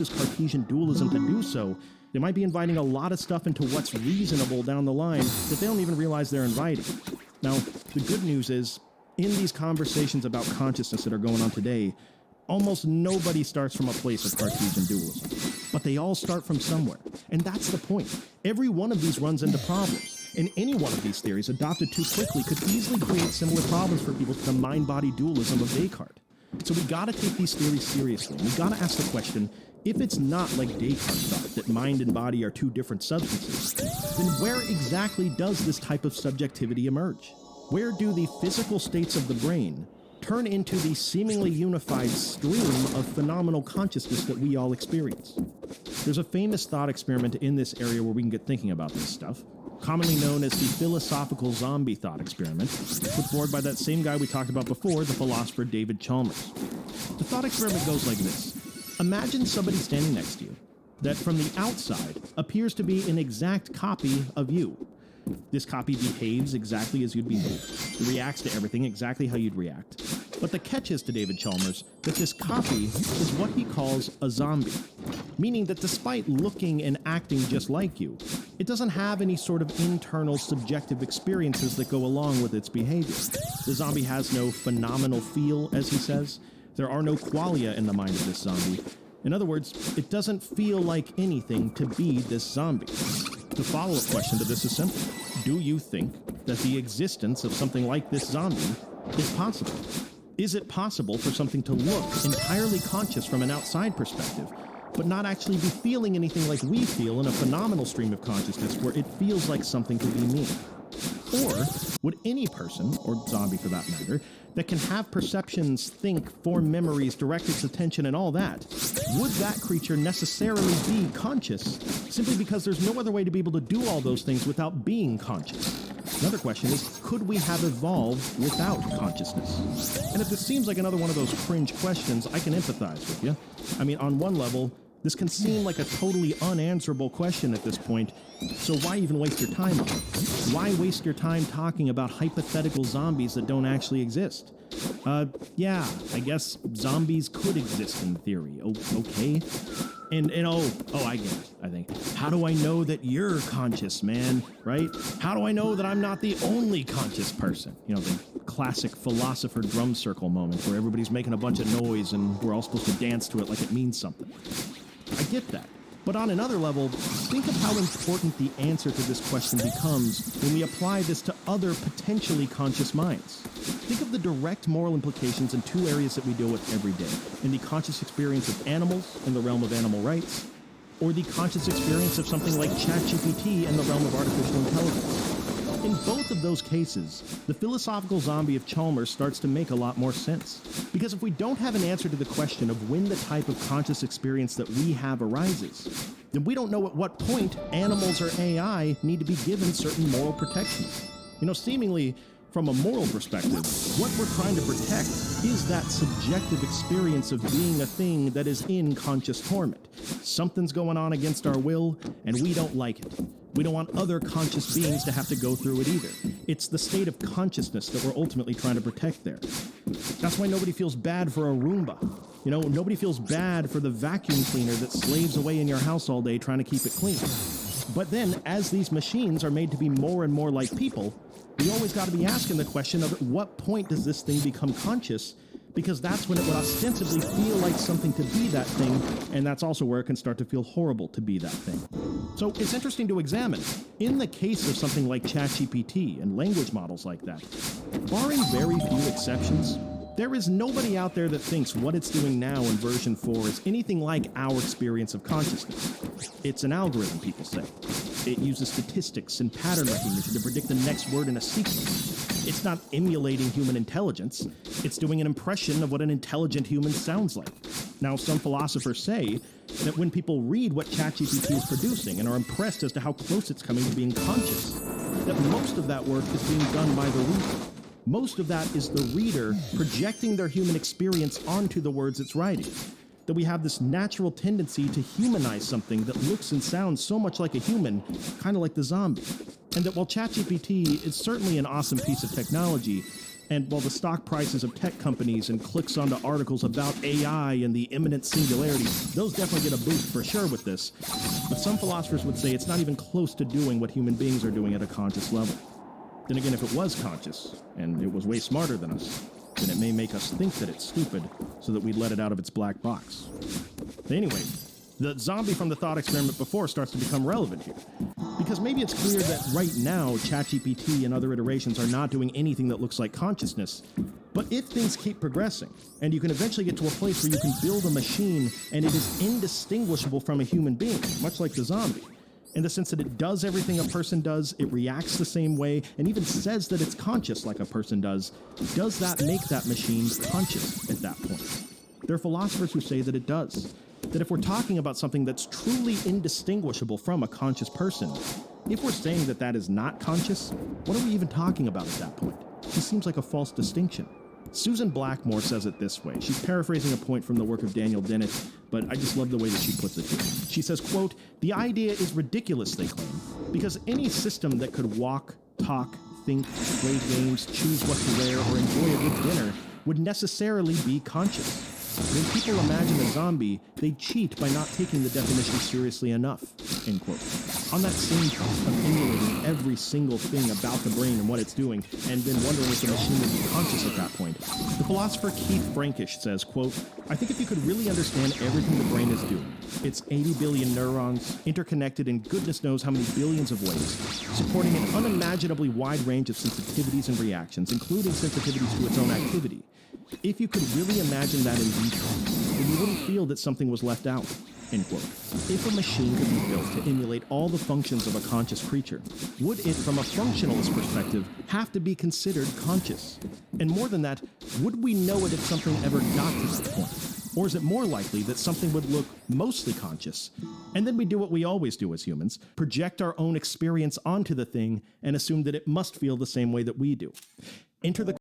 Cartesian dualism to do so, they might be inviting a lot of stuff into what's reasonable down the line that they don't even realize they're inviting. Now, the good news is, in these conversations about consciousness that are going on today, almost nobody starts from a place of Cartesian dualism. But they all start from somewhere. And that's the point. Every one of these runs into problems. And any one of these theories adopted too quickly could easily create similar problems for people to the mind-body dualism of Descartes. So we gotta take these theories seriously. We gotta ask the question, if it's not like Descartes thought, that mind and body are two different substances, then where exactly does this type of subjectivity emerge? Where do the physical states of the brain turn into the seemingly unified stream of phenomenal consciousness that we all experience? There's a famous thought experiment in this area where we can get thinking about this stuff, commonly known as the philosophical zombie thought experiment, put forward by that same guy we talked about before, the philosopher David Chalmers. The thought experiment goes like this. Imagine somebody standing next to you that from the outside appears to be an exact copy of you. This copy behaves exactly as you'd behave. It reacts to everything exactly how you'd react. But the catch is to David Chalmers that this copy is what he calls a zombie, meaning that despite looking and acting just like you, it doesn't have any sort of internal subjective experiences that go along with its behavior. The zombie has no phenomenal feel, as he says. There are no qualia in the mind of this zombie. In other words, it doesn't feel like anything to be this zombie. The follow-up question to this is simple. Do you think that the existence of something like this zombie is possible? Is it possible for something to look entirely conscious from an outside perspective, but not actually be feeling anything like we feel in a phenomenal stream of consciousness where it feels like something to be me? Or would any person, or zombie for that matter, that can have perceptions, think, form memories, direct its attention, and all that, would that creature necessarily be conscious simply because there's no other way to be able to do all those things without being conscious? Another question is, could we have evolved without consciousness? And if this seems like another one of those cringe questions, I can empathize with you. I mean, on one level, this can seem like a totally unanswerable question at this point, so why even waste your time on it? Why waste your time talking about hypothetical zombies that don't actually exist? Yeah, I guess zombies could exist in theory, okay? And I get it, I think. How do I know that you're conscious, man, right? How do I know that I'm not the only conscious person? You know, the classic philosopher drum circle moment where everybody's making a bunch of noise and we're all supposed to dance to it like it means something. I get that. But on another level, think of how important the answer to this question becomes when we apply this to other potentially conscious minds. Think of the direct moral implications in two areas that we deal with every day: in the conscious experience of animals in the realm of animal rights, or the conscious experience of something like ChatGPT in the realm of artificial intelligence. In both of those cases, the philosophical zombie of Chalmers starts to make a lot more sense. Because if we don't have an answer to the question of when the type of conscious experience that we have arises, then we don't know at what point animals or AI need to be given certain moral protections. You know, seemingly, from a moral perspective, what we're trying to protect is that subjective experience of being a thing that is in conscious torment. Something's going on against our will, and we don't like it. We don't want other conscious beings to have to go through it either. It's the state of consciousness that we're ultimately trying to protect there. That's why nobody feels bad for a Roomba. You know, nobody feels bad for the vacuum cleaner that slaves away in your house all day trying to keep it clean. But then, as these machines are made to be more and more like people, we always got to be asking the question of at what point does this thing become conscious? Because that's when it would ostensibly feel like something to be that thing, and that's also where it can start to feel horrible to be that thing. So it's interesting to examine. In the case of something like ChatGPT and language models like that, barring very few exceptions, there is nobody out there that thinks what it's doing now in version 4 is anything like our experience of consciousness. It's an algorithm, people say. It uses statistics and pattern recognition to predict the next word in a sequence. It's not emulating human intelligence. It's doing an impression of what an intelligent human sounds like. Now, some philosophers say that when people read what ChatGPT is producing and are impressed as to how close it's coming to being conscious, that most of that work is being done by the reader. Most of that is the reader projecting their human experience onto the words it's writing. That we have this natural tendency to humanize something that looks and sounds so much like a human, kind of like the zombie. And that while ChatGPT is certainly an awesome piece of technology, And while the stock prices of tech companies and clicks onto articles about AI and the imminent singularity, those definitely get a boost for sure with this. But some philosophers would say it's not even close to doing what human beings are doing at a conscious level. Then again, if it was conscious, and it was way smarter than us, then it may make us think that it's stupid, so that we'd let it out of its black box. Anyway, the zombie from the thought experiment before starts to become relevant here. Because maybe it's clear that right now, ChatGPT and other iterations are not doing anything that looks like consciousness. But if things keep progressing, and you can eventually get to a place where you can build a machine and it is indistinguishable from a human being, much like the zombie, in the sense that it does everything a person does, it reacts the same way, and even says that it's conscious like a person does that make that machine conscious at that point? There are philosophers who say that it does. That if we're talking about something that's truly indistinguishable from a conscious person, if we're saying that that is not conscious, what are we even talking about at that point? It seems like a false distinction. Susan Blackmore says it this way. She's paraphrasing a point from the work of Daniel Dennett, but I just love the way that she puts it here. She says, quote, "The idea is ridiculous," they claim, "because any system that could walk, talk, think, play games, choose what to wear, or enjoy a good dinner would necessarily be conscious. When people imagine a zombie, they cheat by not taking the definition seriously enough," end quote. On that same point of emulating every single thing about the brain and what it's doing, and then wondering if the machine would be conscious at that point, the philosopher Keith Frankish says, quote, "I think if you could really understand everything the brain is doing, its 80 billion neurons, interconnected in goodness knows how many billions of ways, supporting an unimaginably wide range of sensitivities and reactions, including sensitivities to its own activity, if you could really imagine that in detail, then you wouldn't feel that something was left out," end quote. If a machine could be built to emulate all the functions of a conscious creature, would it, from a functionalist perspective, have to be considered conscious? And more than that, would we know it if something ever got to that point? Or is it more likely that something would look mostly conscious, and then we do what we always do as humans, project our own experience onto the thing and assume that it must feel the same way that we do? Enter the